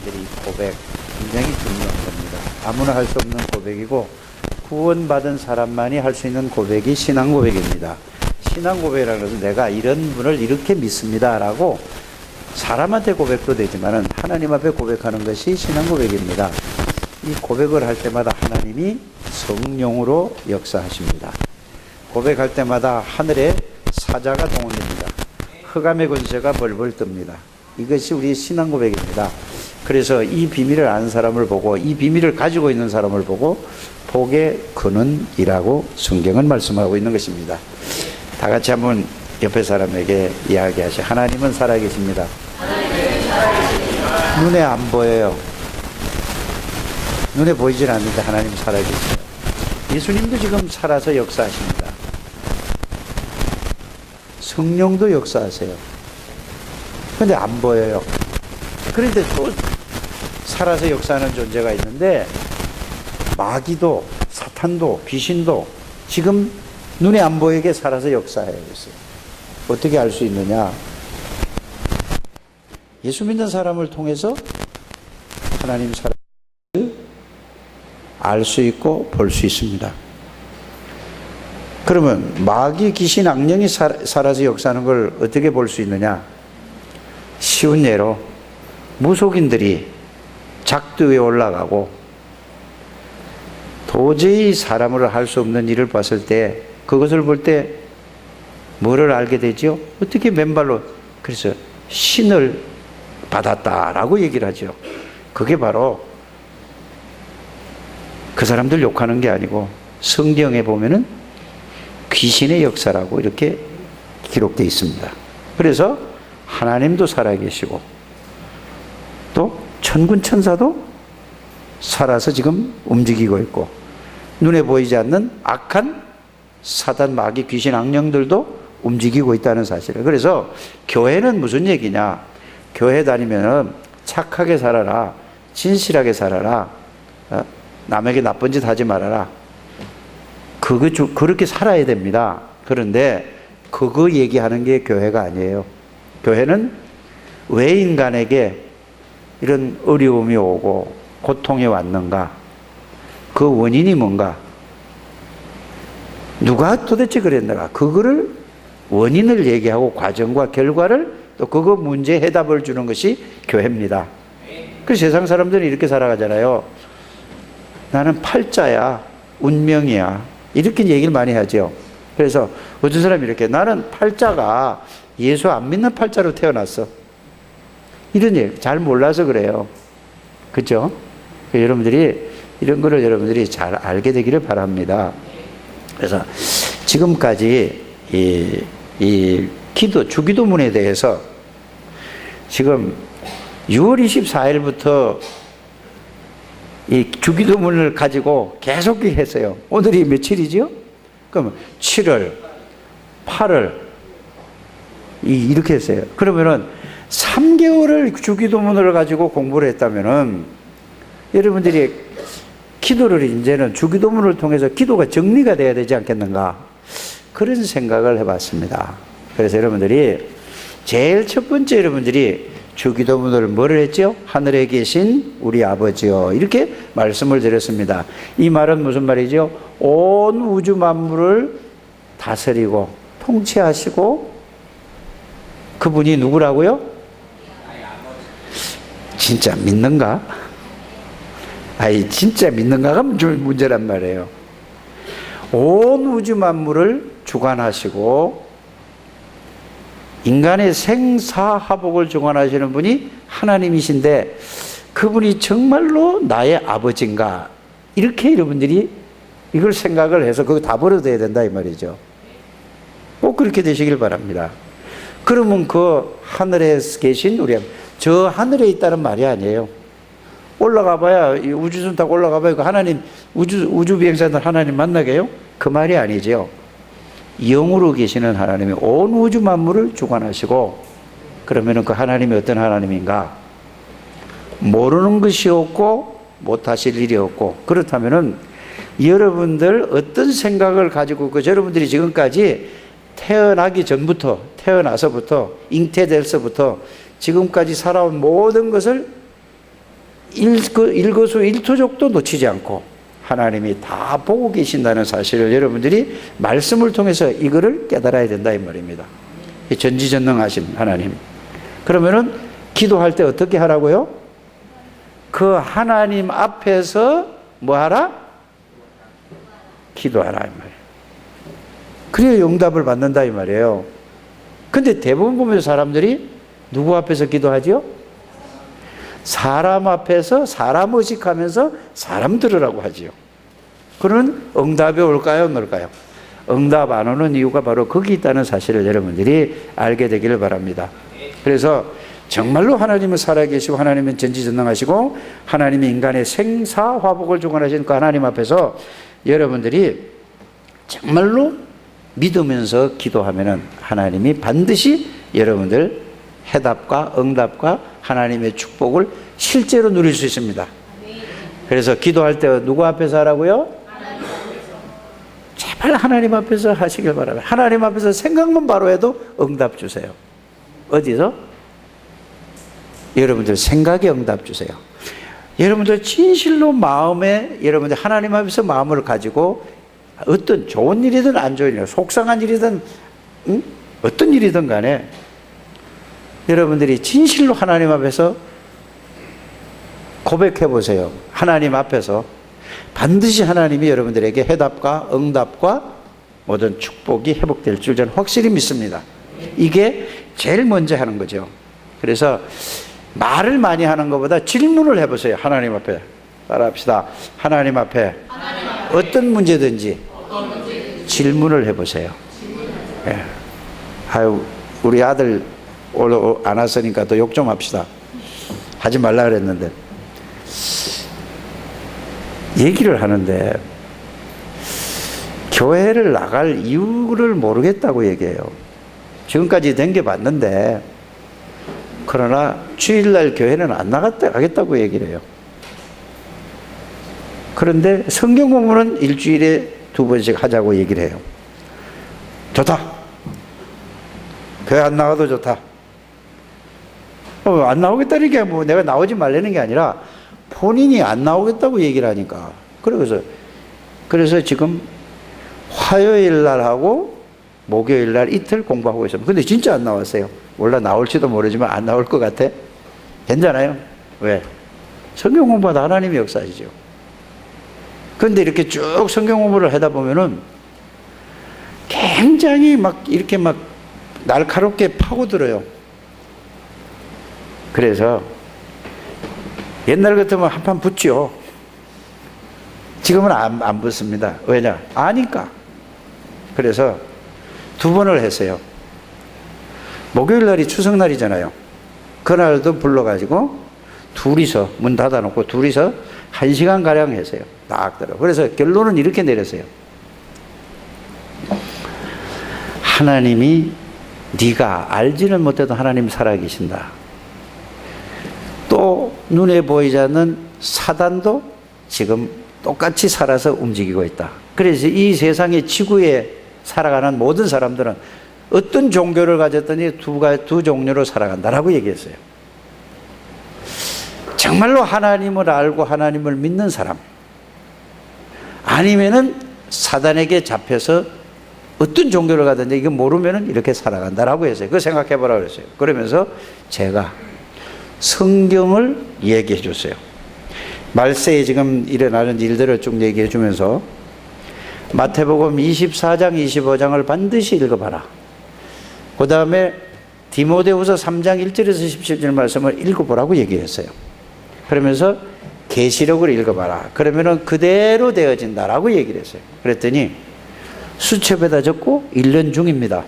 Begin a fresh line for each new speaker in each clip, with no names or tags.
여러분들이 고백 굉장히 중요한 겁니다. 아무나 할 수 없는 고백이고 구원받은 사람만이 할 수 있는 고백이 신앙 고백입니다. 신앙 고백이라는 것은 내가 이런 분을 이렇게 믿습니다 라고 사람한테 고백도 되지만 하나님 앞에 고백하는 것이 신앙 고백입니다. 이 고백을 할 때마다 하나님이 성령으로 역사하십니다. 고백할 때마다 하늘에 사자가 동원됩니다. 흑암의 권세가 벌벌 뜹니다. 이것이 우리 신앙 고백입니다. 그래서 이 비밀을 아는 사람을 보고 이 비밀을 가지고 있는 사람을 보고 복의 근원이라고 성경은 말씀하고 있는 것입니다. 다 같이 한번 옆에 사람에게 이야기하시. 하나님은 살아계십니다. 눈에 안 보여요. 눈에 보이질 않는데 하나님 살아계세요. 예수님도 지금 살아서 역사하십니다. 성령도 역사하세요. 근데 안 보여요. 그런데 또 살아서 역사하는 존재가 있는데 마귀도 사탄도 귀신도 지금 눈에 안 보이게 살아서 역사해요. 어떻게 알 수 있느냐? 예수 믿는 사람을 통해서 하나님 사랑을 알 수 있고 볼 수 있습니다. 그러면 마귀, 귀신, 악령이 살아서 역사하는 걸 어떻게 볼 수 있느냐? 쉬운 예로 무속인들이 작두 위에 올라가고 도저히 사람으로 할 수 없는 일을 봤을 때 그것을 볼 때 뭐를 알게 되죠? 어떻게 맨발로, 그래서 신을 받았다라고 얘기를 하죠. 그게 바로 그 사람들 욕하는 게 아니고 성경에 보면은 귀신의 역사라고 이렇게 기록되어 있습니다. 그래서 하나님도 살아계시고 또 천군 천사도 살아서 지금 움직이고 있고 눈에 보이지 않는 악한 사단, 마귀, 귀신, 악령들도 움직이고 있다는 사실을. 그래서 교회는 무슨 얘기냐? 교회 다니면은 착하게 살아라, 진실하게 살아라, 남에게 나쁜 짓 하지 말아라. 그렇게 살아야 됩니다. 그런데 그거 얘기하는 게 교회가 아니에요. 교회는 왜 인간에게 이런 어려움이 오고 고통이 왔는가? 그 원인이 뭔가? 누가 도대체 그랬는가? 그거를 원인을 얘기하고 과정과 결과를 또 그거 문제 해답을 주는 것이 교회입니다. 그 세상 사람들은 이렇게 살아가잖아요. 나는 팔자야, 운명이야, 이렇게 얘기를 많이 하죠. 그래서 어떤 사람이 이렇게, 나는 팔자가 예수 안 믿는 팔자로 태어났어, 이런 얘기 잘 몰라서 그래요. 그렇죠? 여러분들이 이런 거를 여러분들이 잘 알게 되기를 바랍니다. 그래서 지금까지 이 주기도문에 대해서 지금 6월 24일부터 이 주기도문을 가지고 계속 했어요. 오늘이 며칠이죠? 그러면 7월, 8월 이렇게 했어요. 그러면은 3개월을 주기도문을 가지고 공부를 했다면은 여러분들이 기도를 이제는 주기도문을 통해서 기도가 정리가 돼야 되지 않겠는가? 그런 생각을 해봤습니다. 그래서 여러분들이 제일 첫 번째 여러분들이 주기도문을 뭐를 했죠? 하늘에 계신 우리 아버지요, 이렇게 말씀을 드렸습니다. 이 말은 무슨 말이죠? 온 우주 만물을 다스리고 통치하시고 그분이 누구라고요? 진짜 믿는가? 아이, 진짜 믿는가가 문제란 말이에요. 온 우주 만물을 주관하시고 인간의 생사화복을 주관하시는 분이 하나님이신데 그분이 정말로 나의 아버지인가? 이렇게 여러분들이 이걸 생각을 해서 그거 다 버려둬야 된다 이 말이죠. 꼭 그렇게 되시길 바랍니다. 그러면 그 하늘에 계신 우리, 저 하늘에 있다는 말이 아니에요. 올라가 봐야, 우주선 타고 올라가 봐야 그 하나님, 우주 비행사들 하나님 만나게요? 그 말이 아니죠. 영으로 계시는 하나님이 온 우주 만물을 주관하시고, 그러면은 그 하나님이 어떤 하나님인가? 모르는 것이 없고 못하실 일이 없고, 그렇다면은 여러분들 어떤 생각을 가지고 여러분들이 지금까지 태어나기 전부터, 태어나서부터, 잉태돼서부터 지금까지 살아온 모든 것을 일거수일투족도 놓치지 않고 하나님이 다 보고 계신다는 사실을 여러분들이 말씀을 통해서 이거를 깨달아야 된다 이 말입니다. 전지전능하신 하나님. 그러면은 기도할 때 어떻게 하라고요? 그 하나님 앞에서 뭐 하라? 기도하라 이 말이에요. 그래야 응답을 받는다 이 말이에요. 근데 대부분 보면 사람들이 누구 앞에서 기도하지요? 사람 앞에서 사람 의식하면서 사람 들으라고 하지요. 그러면 응답이 올까요? 안 올까요? 응답 안 오는 이유가 바로 거기 있다는 사실을 여러분들이 알게 되기를 바랍니다. 그래서 정말로 하나님은 살아계시고 하나님은 전지전능하시고 하나님이 인간의 생사화복을 주관하시는 그 하나님 앞에서 여러분들이 정말로 믿으면서 기도하면은 하나님이 반드시 여러분들 해답과 응답과 하나님의 축복을 실제로 누릴 수 있습니다. 그래서 기도할 때 누구 앞에서 하라고요? 제발 하나님 앞에서 하시길 바랍니다. 하나님 앞에서 생각만 바로 해도 응답 주세요. 어디서? 여러분들 생각에 응답 주세요. 여러분들 진실로 마음에 여러분들 하나님 앞에서 마음을 가지고 어떤 좋은 일이든 안 좋은 일, 속상한 일이든 어떤 일이든 간에 여러분들이 진실로 하나님 앞에서 고백해 보세요. 하나님 앞에서 반드시 하나님이 여러분들에게 해답과 응답과 모든 축복이 회복될 줄 저는 확실히 믿습니다. 이게 제일 먼저 하는 거죠. 그래서 말을 많이 하는 것보다 질문을 해보세요. 하나님 앞에 따라합시다. 하나님 앞에 어떤 문제든지 질문을 해보세요. 예. 아유, 우리 아들 오늘 안 왔으니까 또 욕 좀 합시다. 하지 말라 그랬는데 얘기를 하는데 교회를 나갈 이유를 모르겠다고 얘기해요. 지금까지 댕겨봤는데 그러나 주일날 교회는 안 나가겠다고 얘기를 해요. 그런데 성경 공부는 일주일에 2번씩 하자고 얘기를 해요. 좋다. 교회 안 나가도 좋다. 안 나오겠다는 게 뭐 내가 나오지 말라는 게 아니라 본인이 안 나오겠다고 얘기를 하니까. 그래서 지금 화요일 날 하고 목요일 날 이틀 공부하고 있습니다. 근데 진짜 안 나왔어요. 몰라 나올지도 모르지만 안 나올 것 같아. 괜찮아요? 왜? 성경 공부하다 하나님이 역사하시죠. 그런데 이렇게 쭉 성경 공부를 하다 보면은 굉장히 이렇게 날카롭게 파고들어요. 그래서 옛날 같으면 한판 붙죠. 지금은 안 붙습니다. 왜냐? 아니까. 그래서 2번을 했어요. 목요일 날이 추석날이잖아요. 그날도 불러가지고 둘이서 문 닫아놓고 둘이서 1시간가량 했어요. 딱 들어. 그래서 결론은 이렇게 내렸어요. 하나님이 네가 알지는 못해도 하나님 살아계신다. 또 눈에 보이지 않는 사단도 지금 똑같이 살아서 움직이고 있다. 그래서 이 세상의 지구에 살아가는 모든 사람들은 어떤 종교를 가졌더니 두 종류로 살아간다라고 얘기했어요. 정말로 하나님을 알고 하나님을 믿는 사람, 아니면은 사단에게 잡혀서 어떤 종교를 가든지 이거 모르면은 이렇게 살아간다라고 했어요. 그거 생각해 보라 그랬어요. 그러면서 제가 성경을 얘기해 줬어요. 말세에 지금 일어나는 일들을 쭉 얘기해 주면서 마태복음 24장, 25장을 반드시 읽어봐라. 그 다음에 디모데후서 3장 1절에서 17절 말씀을 읽어보라고 얘기했어요. 그러면서 계시록을 읽어봐라. 그러면은 그대로 되어진다라고 얘기를 했어요. 그랬더니 수첩에다 적고 1년 중입니다.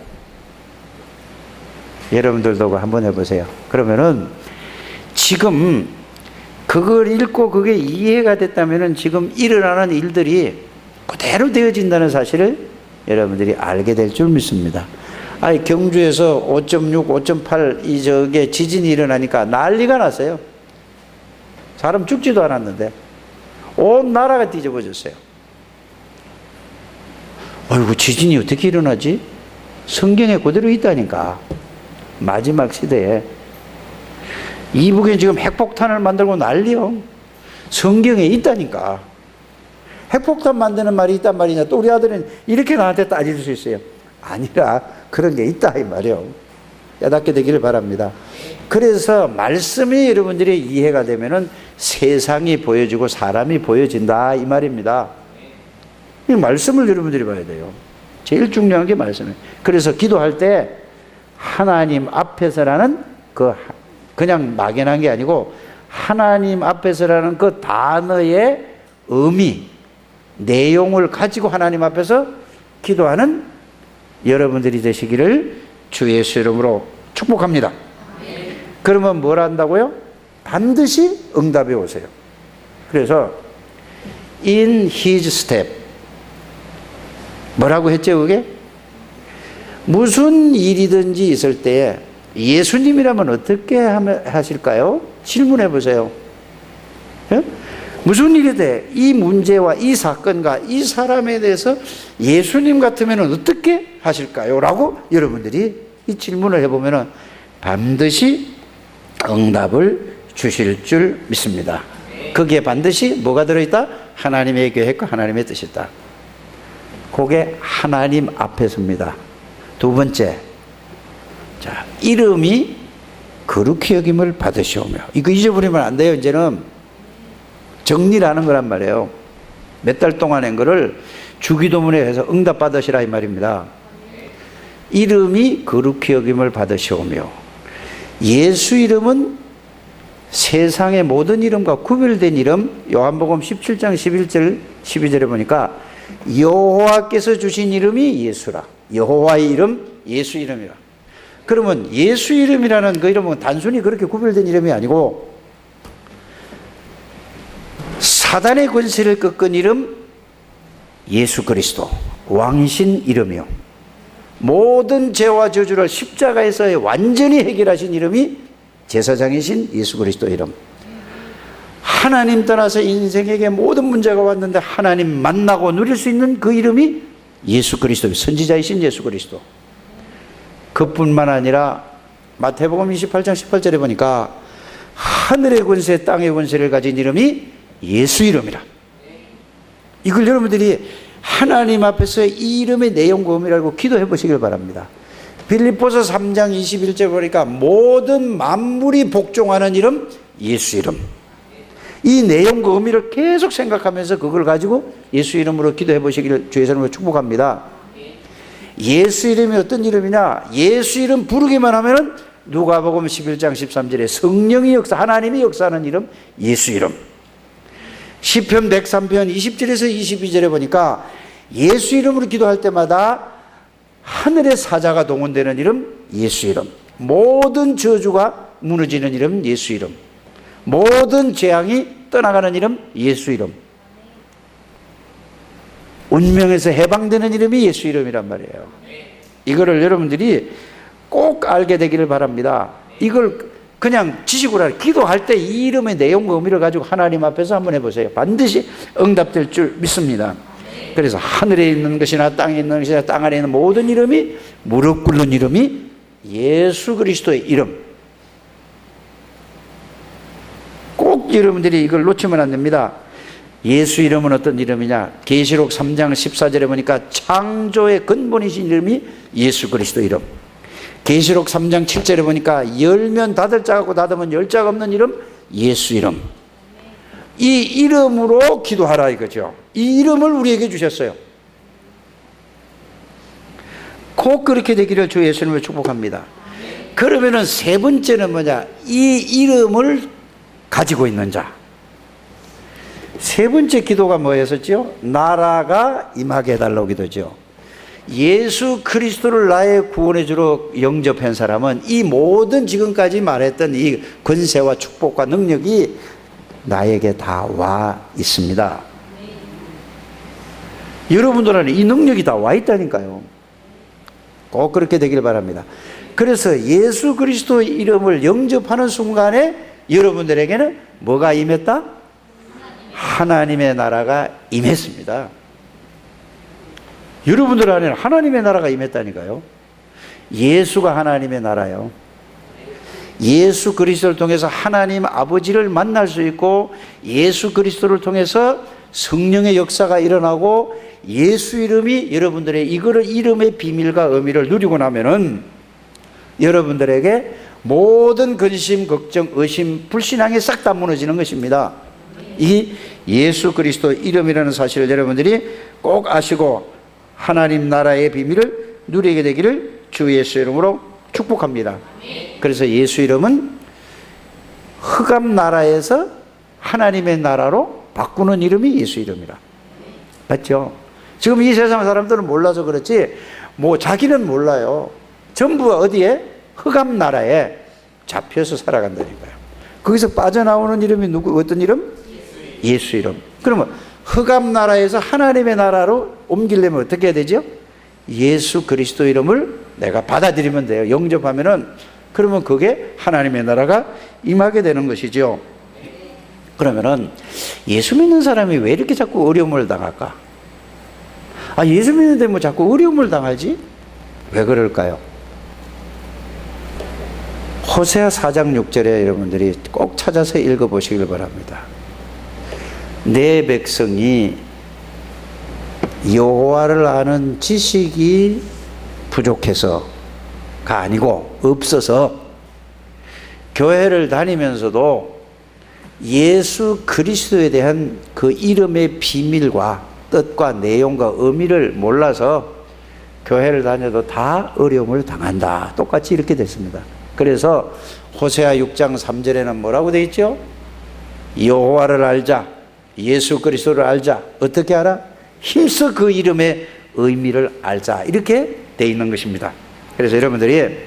여러분들도 한번 해보세요. 그러면은 지금 그걸 읽고 그게 이해가 됐다면은 지금 일어나는 일들이 그대로 되어진다는 사실을 여러분들이 알게 될 줄 믿습니다. 아니, 경주에서 5.6, 5.8 저게 지진이 일어나니까 난리가 났어요. 사람 죽지도 않았는데 온 나라가 뒤집어졌어요. 아이고, 지진이 어떻게 일어나지? 성경에 그대로 있다니까. 마지막 시대에 이북에 지금 핵폭탄을 만들고 난리요. 성경에 있다니까. 핵폭탄 만드는 말이 있단 말이냐. 또 우리 아들은 이렇게 나한테 따질 수 있어요. 아니라 그런 게 있다 이 말이에요. 깨닫게 되기를 바랍니다. 그래서 말씀이 여러분들이 이해가 되면은 세상이 보여지고 사람이 보여진다 이 말입니다. 이 말씀을 여러분들이 봐야 돼요. 제일 중요한 게 말씀이에요. 그래서 기도할 때 하나님 앞에서라는 그냥 막연한 게 아니고 하나님 앞에서라는 그 단어의 의미, 내용을 가지고 하나님 앞에서 기도하는 여러분들이 되시기를 주 예수 이름으로 축복합니다. 그러면 뭘 한다고요? 반드시 응답이 오세요. 그래서 in his step 뭐라고 했죠 그게? 무슨 일이든지 있을 때에 예수님이라면 어떻게 하실까요? 질문해 보세요. 예? 무슨 일이 돼? 이 문제와 이 사건과 이 사람에 대해서 예수님 같으면 어떻게 하실까요? 라고 여러분들이 이 질문을 해보면 반드시 응답을 주실 줄 믿습니다. 거기에 반드시 뭐가 들어있다? 하나님의 계획과 하나님의 뜻이 있다. 그게 하나님 앞에서입니다. 두 번째, 자, 이름이 거룩히 여김을 받으시오며. 이거 잊어버리면 안 돼요. 이제는 정리를 하는 거란 말이에요. 몇 달 동안 한 거를 주기도문에 해서 응답 받으시라 이 말입니다. 이름이 거룩히 여김을 받으시오며. 예수 이름은 세상의 모든 이름과 구별된 이름. 요한복음 17장 11절 12절에 보니까 여호와께서 주신 이름이 예수라. 여호와의 이름 예수 이름이라. 그러면 예수 이름이라는 그 이름은 단순히 그렇게 구별된 이름이 아니고 사단의 권세를 꺾은 이름 예수 그리스도 왕신 이름이요. 모든 죄와 저주를 십자가에서 완전히 해결하신 이름이 제사장이신 예수 그리스도 이름. 하나님 떠나서 인생에게 모든 문제가 왔는데 하나님 만나고 누릴 수 있는 그 이름이 예수 그리스도, 선지자이신 예수 그리스도. 그뿐만 아니라 마태복음 28장 18절에 보니까 하늘의 권세 땅의 권세를 가진 이름이 예수 이름이라. 이걸 여러분들이 하나님 앞에서 이 이름의 내용과 의미를 알고 기도해 보시길 바랍니다. 빌립보서 3장 21절 보니까 모든 만물이 복종하는 이름 예수 이름. 이 내용과 의미를 계속 생각하면서 그걸 가지고 예수 이름으로 기도해 보시기를 주의 이름으로 축복합니다. 예수 이름이 어떤 이름이냐? 예수 이름 부르기만 하면은 누가복음 11장 13절에 성령이 역사, 하나님이 역사하는 이름 예수 이름. 시편 103편 20절에서 22절에 보니까 예수 이름으로 기도할 때마다 하늘의 사자가 동원되는 이름 예수 이름. 모든 저주가 무너지는 이름 예수 이름. 모든 재앙이 떠나가는 이름 예수 이름. 운명에서 해방되는 이름이 예수 이름이란 말이에요. 이거를 여러분들이 꼭 알게 되기를 바랍니다. 이걸 그냥 지식으로 알아요. 기도할 때 이 이름의 내용과 의미를 가지고 하나님 앞에서 한번 해보세요. 반드시 응답될 줄 믿습니다. 그래서 하늘에 있는 것이나 땅에 있는 것이나 땅 아래 있는 모든 이름이 무릎 꿇는 이름이 예수 그리스도의 이름. 꼭 여러분들이 이걸 놓치면 안 됩니다. 예수 이름은 어떤 이름이냐? 계시록 3장 14절에 보니까 창조의 근본이신 이름이 예수 그리스도 이름. 계시록 3장 7절에 보니까 열면 닫을 자 같고 닫으면 열 자가 없는 이름 예수 이름. 이 이름으로 기도하라 이거죠. 이 이름을 우리에게 주셨어요. 꼭 그렇게 되기를 주 예수님을 축복합니다. 그러면은 세 번째는 뭐냐? 이 이름을 가지고 있는 자. 세 번째 기도가 뭐였었죠? 나라가 임하게 해달라고 기도죠. 예수 그리스도를 나의 구원의 주로 영접한 사람은 이 모든 지금까지 말했던 이 권세와 축복과 능력이 나에게 다 와 있습니다. 여러분들은 이 능력이 다 와 있다니까요. 꼭 그렇게 되길 바랍니다. 그래서 예수 그리스도의 이름을 영접하는 순간에 여러분들에게는 뭐가 임했다? 하나님의 나라가 임했습니다. 여러분들 안에는 하나님의 나라가 임했다니까요. 예수가 하나님의 나라요. 예수 그리스도를 통해서 하나님 아버지를 만날 수 있고, 예수 그리스도를 통해서 성령의 역사가 일어나고, 예수 이름이 여러분들의 이름의 비밀과 의미를 누리고 나면은 여러분들에게 모든 근심, 걱정, 의심, 불신앙이 싹 다 무너지는 것입니다. 이 예수 그리스도 이름이라는 사실을 여러분들이 꼭 아시고 하나님 나라의 비밀을 누리게 되기를 주 예수 이름으로 축복합니다. 그래서 예수 이름은 흑암 나라에서 하나님의 나라로 바꾸는 이름이 예수 이름이라. 맞죠? 지금 이 세상 사람들은 몰라서 그렇지, 뭐 자기는 몰라요. 전부 어디에? 흑암 나라에 잡혀서 살아간다니까요. 거기서 빠져나오는 이름이 어떤 이름? 예수 이름. 그러면 흑암 나라에서 하나님의 나라로 옮기려면 어떻게 해야 되죠? 예수 그리스도 이름을 내가 받아들이면 돼요. 영접하면은, 그러면 그게 하나님의 나라가 임하게 되는 것이죠. 그러면은 예수 믿는 사람이 왜 이렇게 자꾸 어려움을 당할까? 예수 믿는데 뭐 자꾸 어려움을 당하지? 왜 그럴까요? 호세아 4장 6절에 여러분들이 꼭 찾아서 읽어보시길 바랍니다. 내 백성이 여호와를 아는 지식이 부족해서가 아니고 없어서 교회를 다니면서도 예수 그리스도에 대한 그 이름의 비밀과 뜻과 내용과 의미를 몰라서 교회를 다녀도 다 어려움을 당한다. 똑같이 이렇게 됐습니다. 그래서 호세아 6장 3절에는 뭐라고 되어 있죠? 여호와를 알자, 예수 그리스도를 알자. 어떻게 알아? 힘써 그 이름의 의미를 알자. 이렇게 되어 있는 것입니다. 그래서 여러분들이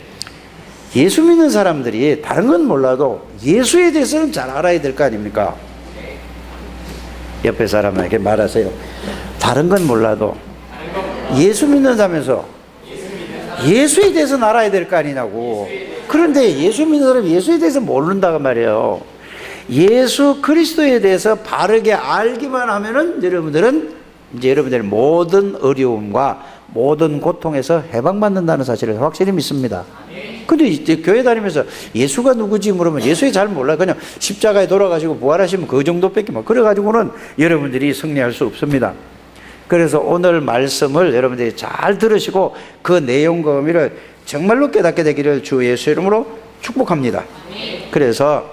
예수 믿는 사람들이 다른 건 몰라도 예수에 대해서는 잘 알아야 될 거 아닙니까? 옆에 사람에게 말하세요. 다른 건 몰라도 예수 믿는다면서 예수에 대해서는 알아야 될 거 아니냐고. 그런데 예수 믿는 사람이 예수에 대해서 모른다고 말이에요. 예수 그리스도에 대해서 바르게 알기만 하면은 여러분들의 모든 어려움과 모든 고통에서 해방받는다는 사실을 확실히 믿습니다. 근데 이제 교회 다니면서 예수가 누구지 물으면 예수에 잘 몰라요. 그냥 십자가에 돌아가시고 부활하시면 그 정도밖에 뭐 그래가지고는 여러분들이 승리할 수 없습니다. 그래서 오늘 말씀을 여러분들이 잘 들으시고 그 내용과 의미를 정말로 깨닫게 되기를 주 예수 이름으로 축복합니다. 그래서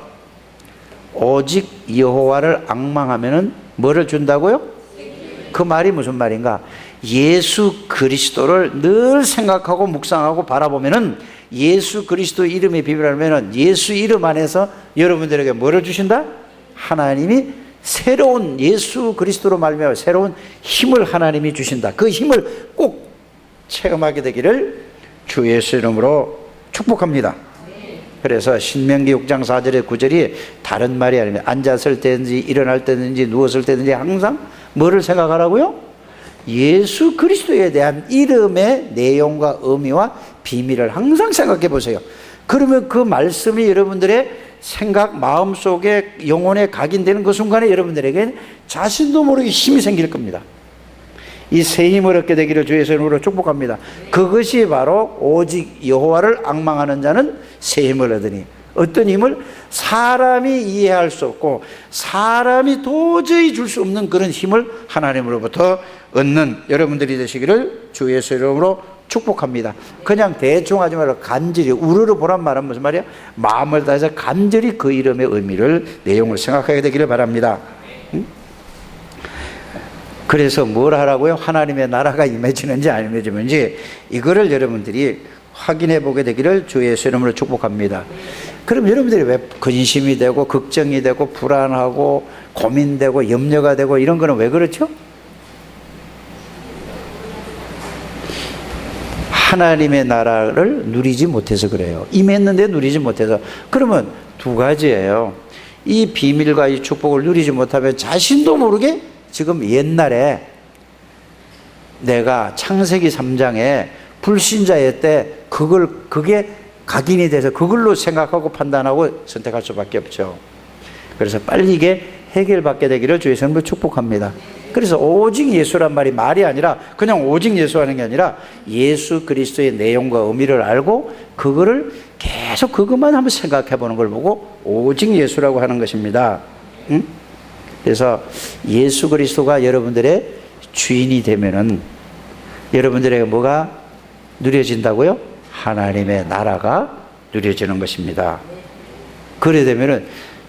오직 여호와를 앙망하면은 뭐를 준다고요? 그 말이 무슨 말인가? 예수 그리스도를 늘 생각하고 묵상하고 바라보면은 예수 그리스도 이름의 비밀하면은 예수 이름 안에서 여러분들에게 뭐를 주신다? 하나님이 새로운 예수 그리스도로 말미암아 새로운 힘을 하나님이 주신다. 그 힘을 꼭 체험하게 되기를 주 예수 이름으로 축복합니다. 그래서 신명기 6장 4절의 9절이 다른 말이 아니면 앉았을 때든지 일어날 때든지 누웠을 때든지 항상 뭐를 생각하라고요? 예수 그리스도에 대한 이름의 내용과 의미와 비밀을 항상 생각해 보세요. 그러면 그 말씀이 여러분들의 생각, 마음속에 영혼에 각인되는 그 순간에 여러분들에게 자신도 모르게 힘이 생길 겁니다. 이 새 힘을 얻게 되기를 주 예수 이름으로 축복합니다. 그것이 바로 오직 여호와를 앙망하는 자는 새 힘을 얻으니, 어떤 힘을? 사람이 이해할 수 없고 사람이 도저히 줄 수 없는 그런 힘을 하나님으로부터 얻는 여러분들이 되시기를 주 예수 이름으로 축복합니다. 그냥 대충 하지 말고 간절히 우르르 보란 말은 무슨 말이야? 마음을 다해서 간절히 그 이름의 의미를, 내용을 생각하게 되기를 바랍니다. 그래서 뭘 하라고요? 하나님의 나라가 임해지는지 안 임해지는지 이거를 여러분들이 확인해 보게 되기를 주 예수 이름으로 축복합니다. 그럼 여러분들이 왜 근심이 되고 걱정이 되고 불안하고 고민되고 염려가 되고 이런 거는 왜 그렇죠? 하나님의 나라를 누리지 못해서 그래요. 임했는데 누리지 못해서. 그러면 두 가지예요. 이 비밀과 이 축복을 누리지 못하면 자신도 모르게 지금 옛날에 내가 창세기 3장에 불신자의 때 그게 각인이 돼서 그걸로 생각하고 판단하고 선택할 수밖에 없죠. 그래서 빨리 이게 해결받게 되기를 주의 성도 축복합니다. 그래서 오직 예수란 말이 아니라 그냥 오직 예수 하는 게 아니라 예수 그리스도의 내용과 의미를 알고 그거를 계속 계속 그것만 한번 생각해 보는 걸 보고 오직 예수라고 하는 것입니다. 응? 그래서 예수 그리스도가 여러분들의 주인이 되면은 여러분들에게 뭐가 누려진다고요? 하나님의 나라가 누려지는 것입니다. 그래 되면은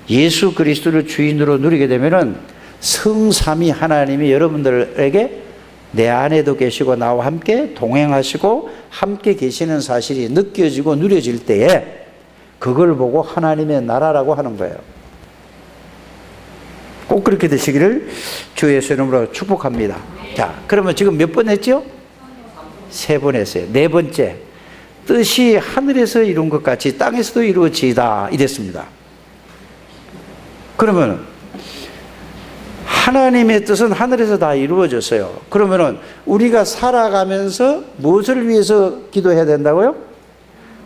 예수 그리스도를 주인으로 누리게 되면은 성삼위 하나님이 여러분들에게 내 안에도 계시고 나와 함께 동행하시고 함께 계시는 사실이 느껴지고 누려질 때에 그걸 보고 하나님의 나라라고 하는 거예요. 꼭 그렇게 되시기를 주 예수 이름으로 축복합니다. 자, 그러면 지금 몇 번 했죠? 3번 했어요. 4번째, 뜻이 하늘에서 이룬 것 같이 땅에서도 이루어지이다 이랬습니다. 그러면 하나님의 뜻은 하늘에서 다 이루어졌어요. 그러면은 우리가 살아가면서 무엇을 위해서 기도해야 된다고요?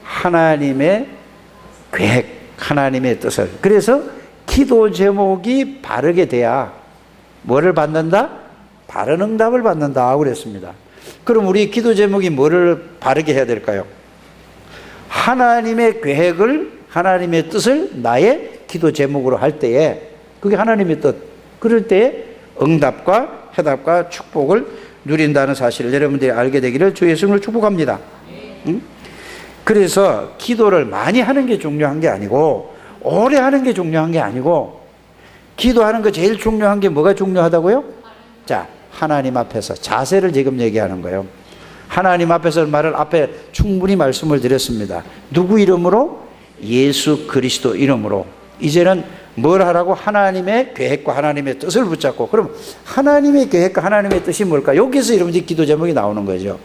하나님의 계획, 하나님의 뜻을. 그래서 기도 제목이 바르게 돼야 뭐를 받는다? 바른 응답을 받는다 그랬습니다. 그럼 우리 기도 제목이 뭐를 바르게 해야 될까요? 하나님의 계획을, 하나님의 뜻을 나의 기도 제목으로 할 때에 그게 하나님의 뜻. 그럴 때에 응답과 해답과 축복을 누린다는 사실을 여러분들이 알게 되기를 주 예수님을 축복합니다. 응? 그래서 기도를 많이 하는 게 중요한 게 아니고 오래 하는 게 중요한 게 아니고 기도하는 거 제일 중요한 게 뭐가 중요하다고요? 자, 하나님 앞에서 자세를 지금 얘기하는 거예요. 하나님 앞에서 말을 앞에 충분히 말씀을 드렸습니다. 누구 이름으로? 예수 그리스도 이름으로. 이제는 뭘 하라고? 하나님의 계획과 하나님의 뜻을 붙잡고. 그럼 하나님의 계획과 하나님의 뜻이 뭘까? 여기서 여러분들이 기도 제목이 나오는 거죠.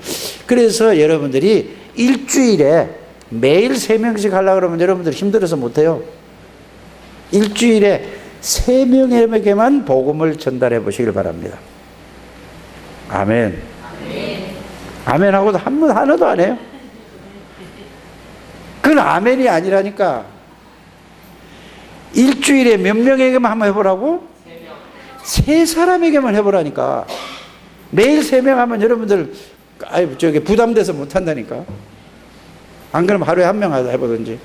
그래서 여러분들이 일주일에 매일 3명씩 하려고 그러면 여러분들 힘들어서 못해요. 일주일에 3명에게만 복음을 전달해 보시길 바랍니다. 아멘. 아멘 하고도 한 번 하나도 안 해요. 그건 아멘이 아니라니까. 일주일에 몇 명에게만 한번 해보라고? 3사람에게만 해보라니까. 매일 3명 하면 여러분들 부담돼서 못한다니까. 안 그러면 하루에 1명 해보든지.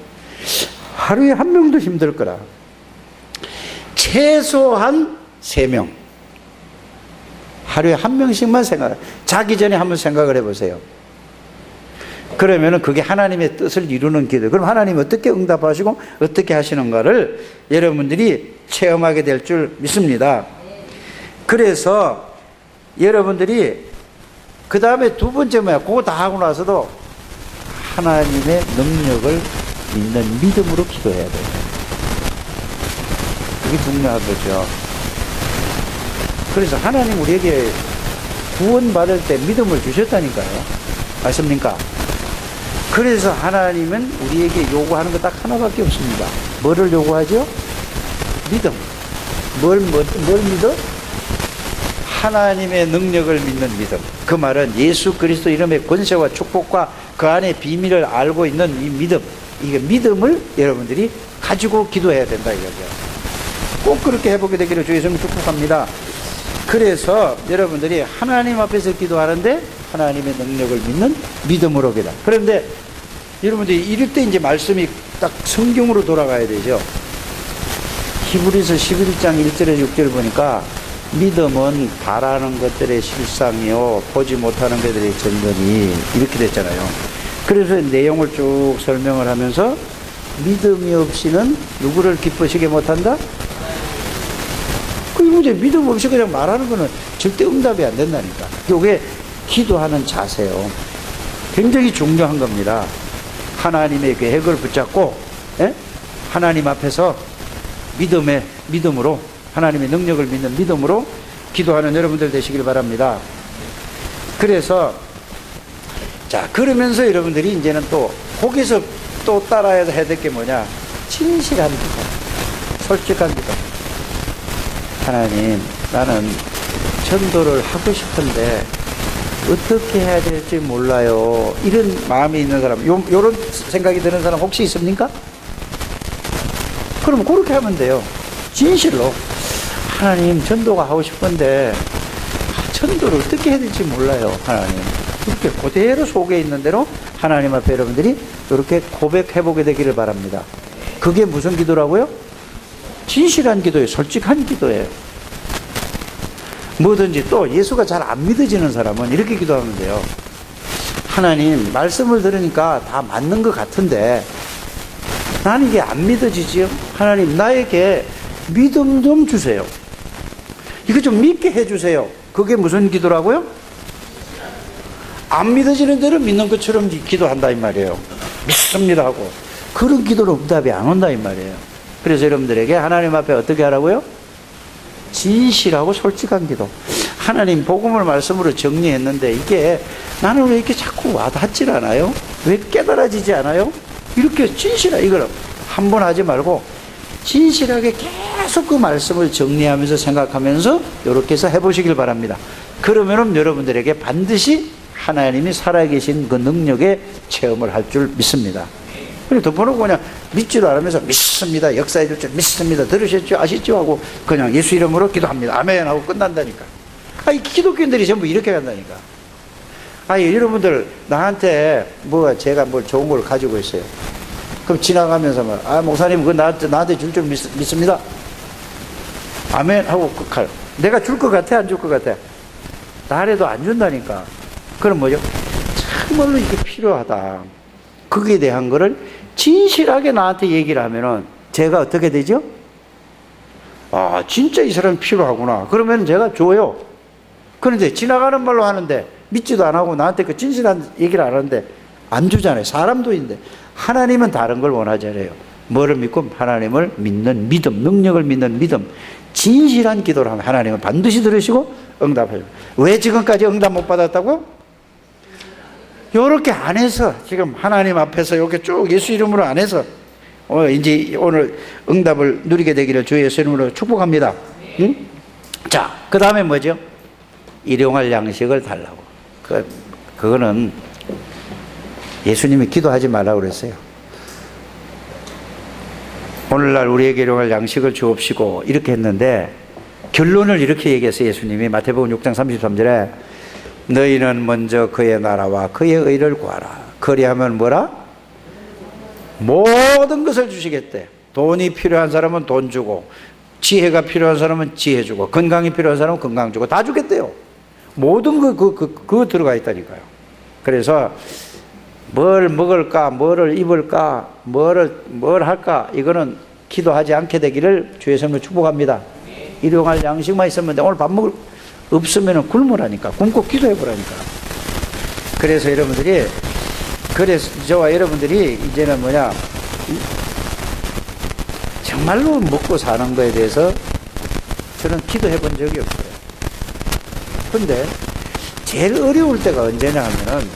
하루에 1명도 힘들 거라. 최소한 3명. 하루에 1명씩만 생각. 자기 전에 한번 생각을 해보세요. 그러면은 그게 하나님의 뜻을 이루는 기도. 그럼 하나님이 어떻게 응답하시고 어떻게 하시는가를 여러분들이 체험하게 될 줄 믿습니다. 그래서 여러분들이 그 다음에 2번째 뭐야? 그거 다 하고 나서도 하나님의 능력을 믿는 믿음으로 기도해야 돼요. 그게 중요한 거죠. 그래서 하나님 우리에게 구원받을 때 믿음을 주셨다니까요. 맞습니까? 그래서 하나님은 우리에게 요구하는 거 딱 하나밖에 없습니다. 뭐를 요구하죠? 믿음. 뭘 믿어? 하나님의 능력을 믿는 믿음. 그 말은 예수 그리스도 이름의 권세와 축복과 그 안에 비밀을 알고 있는 이 믿음. 이게 믿음을 여러분들이 가지고 기도해야 된다 이거죠. 꼭 그렇게 해보게 되기를 주 예수님 축복합니다. 그래서 여러분들이 하나님 앞에서 기도하는데 하나님의 능력을 믿는 믿음으로 기도. 그런데 여러분들이 이럴 때 이제 말씀이 딱 성경으로 돌아가야 되죠. 히브리서 11장 1절에 6절 보니까 믿음은 바라는 것들의 실상이요 보지 못하는 것들의 전전이 이렇게 됐잖아요. 그래서 내용을 쭉 설명을 하면서 믿음이 없이는 누구를 기쁘시게 못한다? 그 이제 믿음 없이 그냥 말하는 거는 절대 응답이 안 된다니까. 이게 기도하는 자세요. 굉장히 중요한 겁니다. 하나님의 계획을 붙잡고 하나님 앞에서 믿음으로 하나님의 능력을 믿는 믿음으로 기도하는 여러분들 되시길 바랍니다. 그래서 자 그러면서 여러분들이 이제는 또 거기서 또 따라야 될 게 뭐냐? 진실한 기도, 솔직한 기도. 하나님, 나는 전도를 하고 싶은데 어떻게 해야 될지 몰라요. 이런 마음이 있는 사람, 요런 생각이 드는 사람 혹시 있습니까? 그럼 그렇게 하면 돼요. 진실로. 하나님, 전도가 하고 싶은데 전도를 어떻게 해야 될지 몰라요. 하나님. 이렇게 그대로 속에 있는 대로 하나님 앞에 여러분들이 이렇게 고백해보게 되기를 바랍니다. 그게 무슨 기도라고요? 진실한 기도예요. 솔직한 기도예요. 뭐든지 또 예수가 잘 안 믿어지는 사람은 이렇게 기도하면 돼요. 하나님, 말씀을 들으니까 다 맞는 것 같은데 나는 이게 안 믿어지지요? 하나님, 나에게 믿음 좀 주세요. 이거 좀 믿게 해주세요. 그게 무슨 기도라고요? 안 믿어지는 대로 믿는 것처럼 기도한다 이 말이에요. 믿습니다 하고. 그런 기도로 응답이 안 온다 이 말이에요. 그래서 여러분들에게 하나님 앞에 어떻게 하라고요? 진실하고 솔직한 기도. 하나님 복음을 말씀으로 정리했는데 이게 나는 왜 이렇게 자꾸 와닿질 않아요? 왜 깨달아지지 않아요? 이렇게 진실하게 이걸 한 번 하지 말고 진실하게 계속 그 말씀을 정리하면서 생각하면서 이렇게 해서 해보시길 바랍니다. 그러면은 여러분들에게 반드시 하나님이 살아계신 그 능력의 체험을 할 줄 믿습니다. 그리고 덮어놓고 그냥 믿지도 않으면서 믿습니다. 역사해 줄 줄 믿습니다. 들으셨죠? 아시죠? 하고 그냥 예수 이름으로 기도합니다. 아멘 하고 끝난다니까. 이 기독교인들이 전부 이렇게 간다니까. 여러분들 나한테 제가 뭘 좋은 걸 가지고 있어요. 그럼 지나가면서 목사님 그거 나한테 줄 줄 믿습니다. 아멘 하고 끝할. 내가 줄 것 같아? 안 줄 것 같아? 나래도 안 준다니까. 그럼 뭐죠? 정말로 이게 필요하다. 거기에 대한 거를 진실하게 나한테 얘기를 하면은 제가 어떻게 되죠? 진짜 이 사람이 필요하구나. 그러면 제가 줘요. 그런데 지나가는 말로 하는데 믿지도 안 하고 나한테 그 진실한 얘기를 안 하는데 안 주잖아요. 사람도 있는데. 하나님은 다른 걸 원하잖아요. 뭐를 믿고? 하나님을 믿는 믿음, 능력을 믿는 믿음. 진실한 기도를 하면 하나님은 반드시 들으시고 응답해요. 왜 지금까지 응답 못 받았다고? 요렇게 안 해서 지금 하나님 앞에서 이렇게 쭉 예수 이름으로 안 해서 이제 오늘 응답을 누리게 되기를 주 예수 이름으로 축복합니다. 응? 자, 그 다음에 뭐죠? 일용할 양식을 달라고. 그거는 예수님이 기도하지 말라고 그랬어요. 오늘날 우리에게 일용할 양식을 주옵시고 이렇게 했는데 결론을 이렇게 얘기했어요. 예수님이 마태복음 6장 33절에 너희는 먼저 그의 나라와 그의 의를 구하라. 그리하면 뭐라? 모든 것을 주시겠대. 돈이 필요한 사람은 돈 주고, 지혜가 필요한 사람은 지혜 주고, 건강이 필요한 사람은 건강 주고, 다 주겠대요. 모든 그거 들어가 있다니까요. 그래서 뭘 먹을까, 뭐를 입을까, 뭘 할까, 이거는 기도하지 않게 되기를 주의 성령 축복합니다. 일용할 양식만 있으면 돼. 오늘 밥 먹을 없으면 굶으라니까. 굶고 기도해보라니까. 그래서 여러분들이, 저와 여러분들이 이제는 정말로 먹고 사는 거에 대해서 저는 기도해 본 적이 없어요. 근데 제일 어려울 때가 언제냐 하면은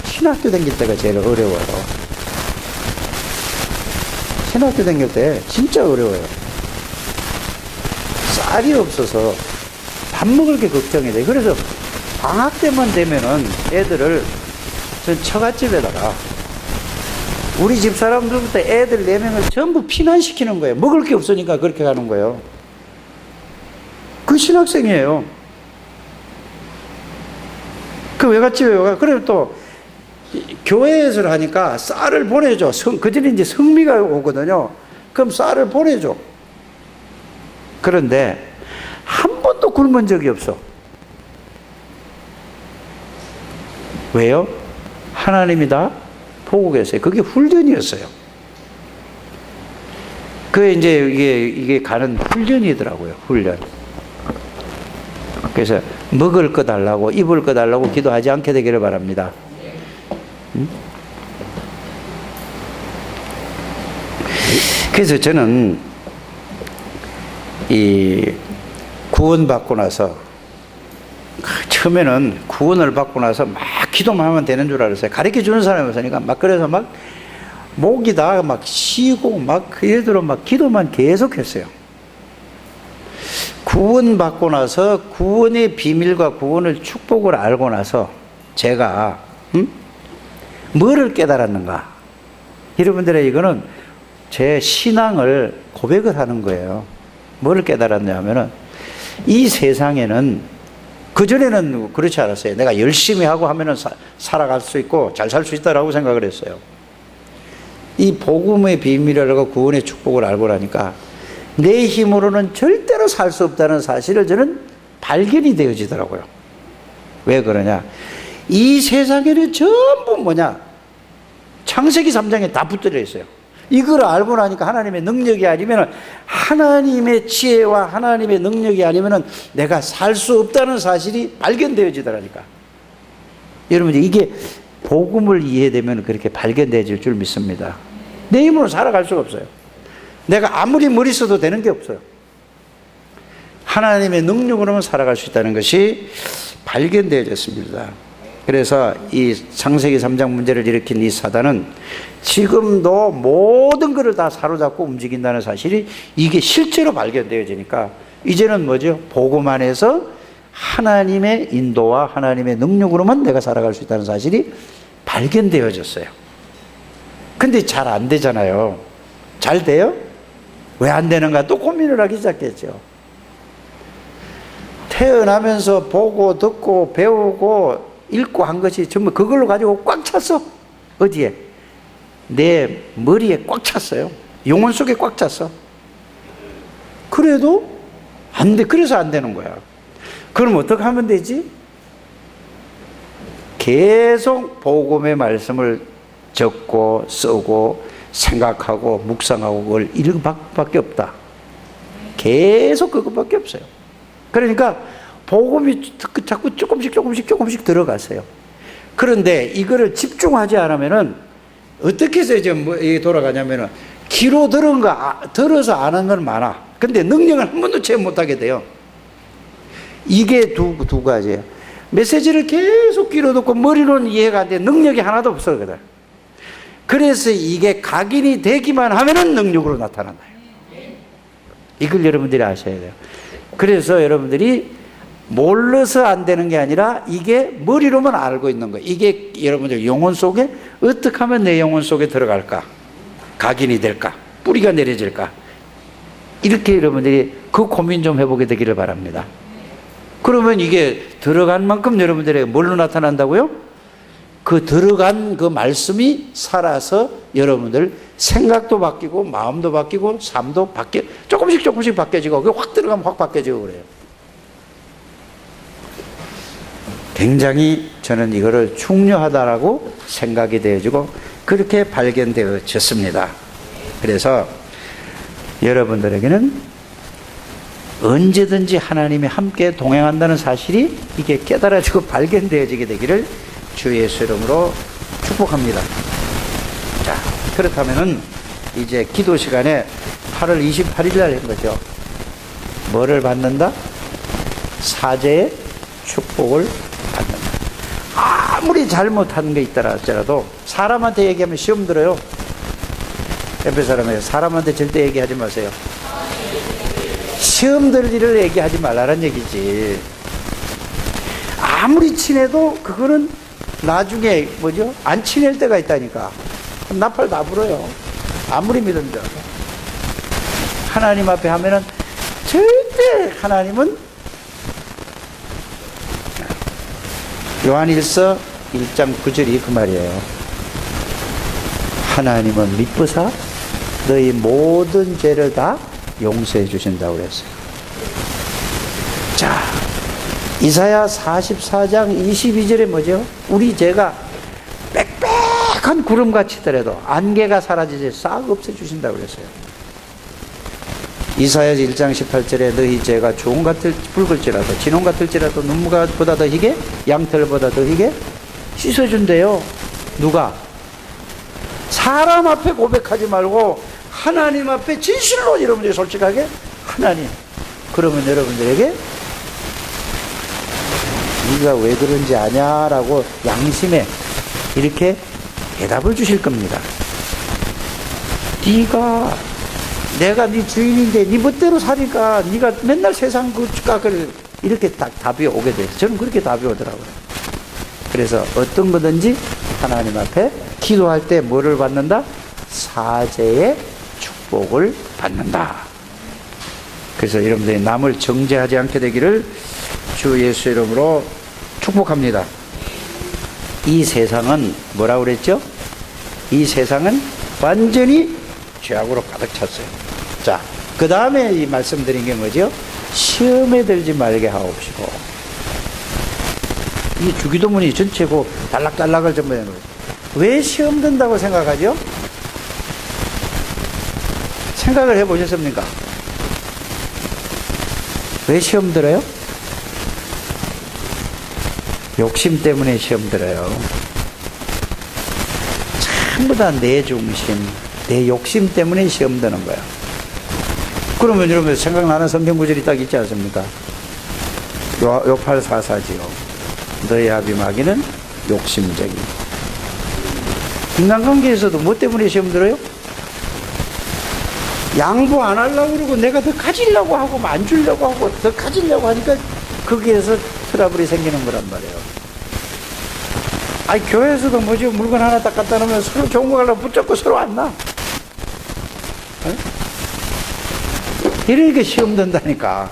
신학교 다닐 때가 제일 어려워요. 신학교 다닐 때 진짜 어려워요. 쌀이 없어서 밥 먹을 게 걱정이 돼. 그래서 방학 때만 되면은 애들을 전 처갓집에다가 우리 집 사람들부터 애들 4명을 전부 피난시키는 거예요. 먹을 게 없으니까 그렇게 가는 거예요. 그 신학생이에요. 그 외갓집에 가. 그러면 또 교회에서 하니까 쌀을 보내줘. 그전에 이제 성미가 오거든요. 그럼 쌀을 보내줘. 그런데 한 번도 굶은 적이 없어. 왜요? 하나님이 다 보고 계세요. 그게 훈련이었어요. 그게 이제 이게 가는 훈련이더라고요. 훈련. 그래서 먹을 거 달라고, 입을 거 달라고 기도하지 않게 되기를 바랍니다. 그래서 저는 이 구원받고 나서 처음에는 구원을 받고 나서 막 기도만 하면 되는 줄 알았어요. 가르쳐 주는 사람이 없으니까 막 그래서 막 목이 다 막 쉬고 막 그래도 막 기도만 계속했어요. 구원받고 나서 구원의 비밀과 구원의 축복을 알고 나서 제가 뭐를 깨달았는가? 여러분들의 이거는 제 신앙을 고백을 하는 거예요. 뭐를 깨달았냐 하면은 이 세상에는 그전에는 그렇지 않았어요. 내가 열심히 하고 하면은 살아갈 수 있고 잘 살 수 있다라고 생각을 했어요. 이 복음의 비밀을 알고 구원의 축복을 알고 나니까 내 힘으로는 절대로 살 수 없다는 사실을 저는 발견이 되어지더라고요. 왜 그러냐? 이 세상에는 전부 뭐냐? 창세기 3장에 다 붙들려 있어요. 이걸 알고 나니까 하나님의 능력이 아니면, 하나님의 지혜와 하나님의 능력이 아니면 내가 살 수 없다는 사실이 발견되어지더라니까. 여러분, 이게 복음을 이해되면 그렇게 발견되어질 줄 믿습니다. 내 힘으로 살아갈 수가 없어요. 내가 아무리 머리 써도 되는 게 없어요. 하나님의 능력으로만 살아갈 수 있다는 것이 발견되어졌습니다. 그래서 이 창세기 3장 문제를 일으킨 이 사단은 지금도 모든 것을 다 사로잡고 움직인다는 사실이 이게 실제로 발견되어지니까 이제는 뭐죠? 복음 안에서 하나님의 인도와 하나님의 능력으로만 내가 살아갈 수 있다는 사실이 발견되어졌어요. 근데 잘 안 되잖아요. 잘 돼요? 왜 안 되는가 또 고민을 하기 시작했죠. 태어나면서 보고 듣고 배우고 읽고 한 것이 전부 그걸로 가지고 꽉 찼어. 어디에? 내 머리에 꽉 찼어요. 영혼 속에 꽉 찼어. 그래도 안 돼. 그래서 안 되는 거야. 그럼 어떻게 하면 되지? 계속 복음의 말씀을 적고 쓰고 생각하고 묵상하고 그걸 읽을 밖에 없다. 계속 그것밖에 없어요. 그러니까 복음이 자꾸 조금씩 들어갔어요. 그런데 이거를 집중하지 않으면은 어떻게 해서 이제 뭐 돌아가냐면은 귀로 들어서 아는 건 많아. 근데 능력을 한 번도 체험 못하게 돼요. 이게 두 가지예요. 메시지를 계속 귀로 듣고 머리로는 이해가 안 돼. 능력이 하나도 없어. 그래서 이게 각인이 되기만 하면은 능력으로 나타난다. 이걸 여러분들이 아셔야 돼요. 그래서 여러분들이 몰라서 안 되는 게 아니라 이게 머리로만 알고 있는 거예요. 이게 여러분들 영혼 속에 어떻게 하면 내 영혼 속에 들어갈까? 각인이 될까? 뿌리가 내려질까? 이렇게 여러분들이 그 고민 좀 해보게 되기를 바랍니다. 그러면 이게 들어간 만큼 여러분들에게 뭘로 나타난다고요? 그 들어간 그 말씀이 살아서 여러분들 생각도 바뀌고 마음도 바뀌고 삶도 조금씩 바뀌어지고 그게 확 들어가면 확 바뀌어지고 그래요. 굉장히 저는 이거를 중요하다라고 생각이 되어지고 그렇게 발견되어졌습니다. 그래서 여러분들에게는 언제든지 하나님이 함께 동행한다는 사실이 이게 깨달아지고 발견되어지게 되기를 주 예수 이름으로 축복합니다. 자, 그렇다면은 이제 기도 시간에 8월 28일 날 한 거죠. 뭐를 받는다? 사제의 축복을 받는다. 아무리 잘못한 게 있다 할지라도 사람한테 얘기하면 시험 들어요. 옆에 사람한테 절대 얘기하지 마세요. 시험 들 일을 얘기하지 말라는 얘기지. 아무리 친해도 그거는 나중에 뭐죠? 안 친할 때가 있다니까. 나팔 다 불어요. 아무리 믿음도. 하나님 앞에 하면은 절대 하나님은 요한일서 1장 9절이 그 말이에요. 하나님은 미쁘사 너희 모든 죄를 다 용서해 주신다고 그랬어요. 자, 이사야 44장 22절에 뭐죠? 우리 죄가 빽빽한 구름같이 더라도 안개가 사라지지 싹 없애주신다고 그랬어요. 이사야 1장 18절에 너희 죄가 주홍 같을 붉을지라도 진홍 같을지라도 눈보다 더 희게 양털보다 더 희게 씻어준대요. 누가? 사람 앞에 고백하지 말고 하나님 앞에 진실로 여러분들이 솔직하게 하나님. 그러면 여러분들에게 네가 왜 그런지 아냐라고 양심에 이렇게 대답을 주실 겁니다. 내가 네 주인인데 네 멋대로 사니까 네가 맨날 세상 그 값을 이렇게 딱 답이 오게 돼요. 저는 그렇게 답이 오더라고요. 그래서 어떤 거든지 하나님 앞에 기도할 때 뭐를 받는다? 사제의 축복을 받는다. 그래서 여러분들이 남을 정죄하지 않게 되기를 주 예수 이름으로 축복합니다. 이 세상은 뭐라고 그랬죠? 이 세상은 완전히 죄악으로 가득 찼어요. 자, 그 다음에 이 말씀드린 게 뭐죠? 시험에 들지 말게 하옵시고. 이 주기도문이 전체고 단락단락을 전부 해놓은 거예요. 왜 시험 든다고 생각하죠? 생각을 해보셨습니까? 왜 시험 들어요? 욕심 때문에 시험 들어요. 전부 다 내 중심, 내 욕심 때문에 시험 드는 거야. 그러면 여러분 생각나는 성경 구절이 딱 있지 않습니까? 요팔4사지요. 너의 합의마귀는 욕심쟁이. 인간관계에서도 뭐 때문에 시험 들어요? 양보 안 하려고 그러고 내가 더 가지려고 하고 안 주려고 하고 더 가지려고 하니까 거기에서 트러블이 생기는 거란 말이에요. 아니 교회에서도 뭐지 물건 하나 딱 갖다 놓으면 서로 좋은 거 가려고 붙잡고 서로 안 나. 이렇게 시험 든다니까.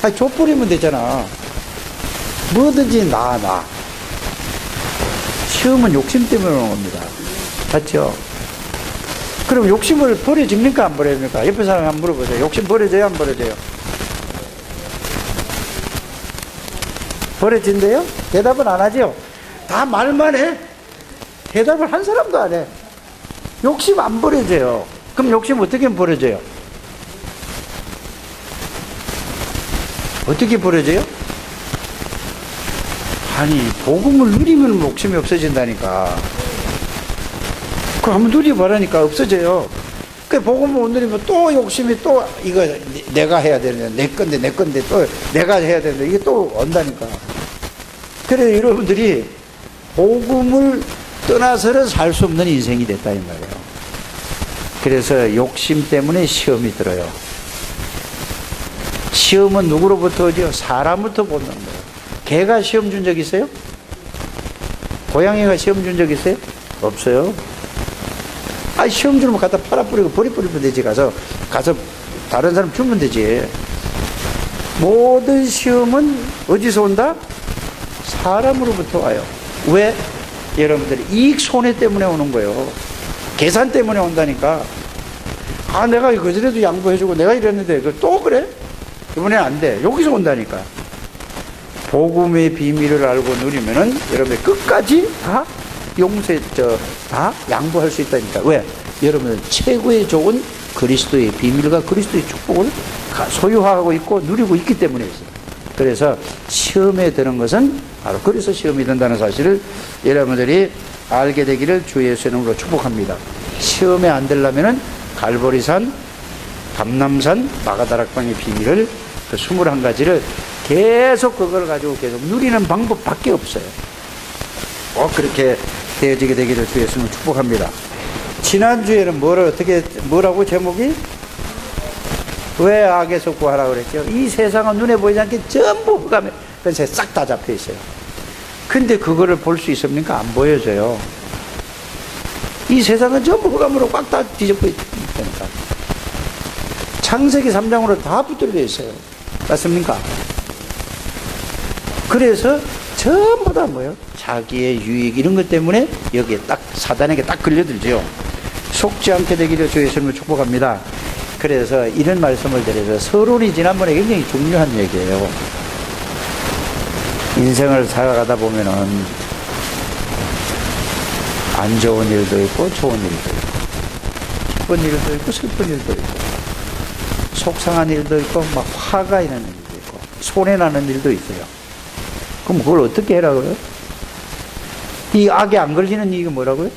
아니 족부리면 되잖아. 뭐든지 나. 시험은 욕심 때문에 오는 겁니다. 맞죠? 그럼 욕심을 버려집니까? 안 버려집니까? 옆에 사람 한번 물어보세요. 욕심 버려져요? 안 버려져요? 버려진대요? 대답은 안 하죠? 다 말만 해. 대답을 한 사람도 안 해. 욕심 안 버려져요. 그럼 욕심 어떻게 버려져요? 어떻게 버려져요? 아니 복음을 누리면 욕심이 없어진다니까. 그거 한번 누려보라니까 없어져요. 그 복음을 못 누리면 또 욕심이 또 이거 내가 해야 되는데 내 건데 또 내가 해야 되는데 이게 또 온다니까. 그래서 여러분들이 복음을 떠나서는 살 수 없는 인생이 됐다 이 말이에요. 그래서 욕심 때문에 시험이 들어요. 시험은 누구로부터 오죠? 사람부터 보는 거예요. 개가 시험 준 적 있어요? 고양이가 시험 준 적 있어요? 없어요. 아, 시험 주면 갖다 팔아뿌리고 버리 뿌리면 되지. 가서 다른 사람 주면 되지. 모든 시험은 어디서 온다? 사람으로부터 와요. 왜? 여러분들이 이익 손해 때문에 오는 거예요. 계산 때문에 온다니까. 아, 내가 그전에도 양보해주고 내가 이랬는데 또 그래? 이번엔 안 돼. 여기서 온다니까. 복음의 비밀을 알고 누리면은 여러분들 끝까지 다 다 양보할 수 있다니까. 왜? 여러분은 최고의 좋은 그리스도의 비밀과 그리스도의 축복을 소유하고 있고 누리고 있기 때문에 있어요. 그래서 시험에 드는 것은 바로 그래서 시험이 든다는 사실을 여러분들이 알게 되기를 주 예수의 이름으로 축복합니다. 시험에 안 들려면은 갈보리산, 감남산, 마가다락방의 비밀을 그 21가지를 계속 그걸 가지고 계속 누리는 방법밖에 없어요. 꼭 그렇게 되어지게 되기를 주 예수님을 축복합니다. 지난주에는 뭐라고 제목이? 왜 악에서 구하라고 그랬죠? 이 세상은 눈에 보이지 않게 전부 흑암에 그래서 싹 다 잡혀 있어요. 근데 그거를 볼 수 있습니까? 안 보여져요. 이 세상은 전부 흑암으로 꽉 다 뒤집혀 있다니까. 창세기 3장으로 다 붙들려 있어요. 맞습니까? 그래서 전부 다 뭐예요? 자기의 유익 이런 것 때문에 여기에 딱 사단에게 딱 걸려들죠. 속지 않게 되기를 주 예수님을 축복합니다. 그래서 이런 말씀을 드려서 서론이 지난번에 굉장히 중요한 얘기예요. 인생을 살아가다 보면은 안 좋은 일도 있고 좋은 일도 있고 기쁜 일도 있고 슬픈 일도 있고 속상한 일도 있고 막 화가 있는 일도 있고 손해나는 일도 있어요. 그럼 그걸 어떻게 해라고요? 이 악에 안 걸리는 이유가 뭐라고요?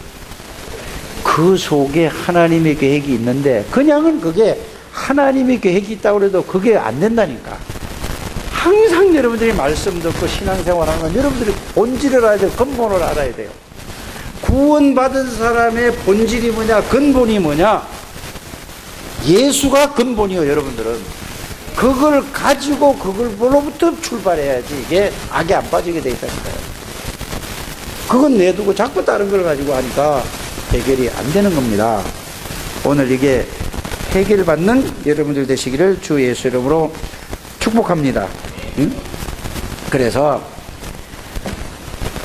그 속에 하나님의 계획이 있는데 그냥은 그게 하나님의 계획이 있다고 해도 그게 안 된다니까. 항상 여러분들이 말씀 듣고 신앙생활하는 건 여러분들이 본질을 알아야 돼요. 근본을 알아야 돼요. 구원받은 사람의 본질이 뭐냐? 근본이 뭐냐? 예수가 근본이요. 여러분들은 그걸 가지고 그걸로부터 출발해야지 이게 악에 안 빠지게 돼 있다니까요. 그건 내두고 자꾸 다른 걸 가지고 하니까 해결이 안 되는 겁니다. 오늘 이게 해결받는 여러분들 되시기를 주 예수 이름으로 축복합니다. 응? 그래서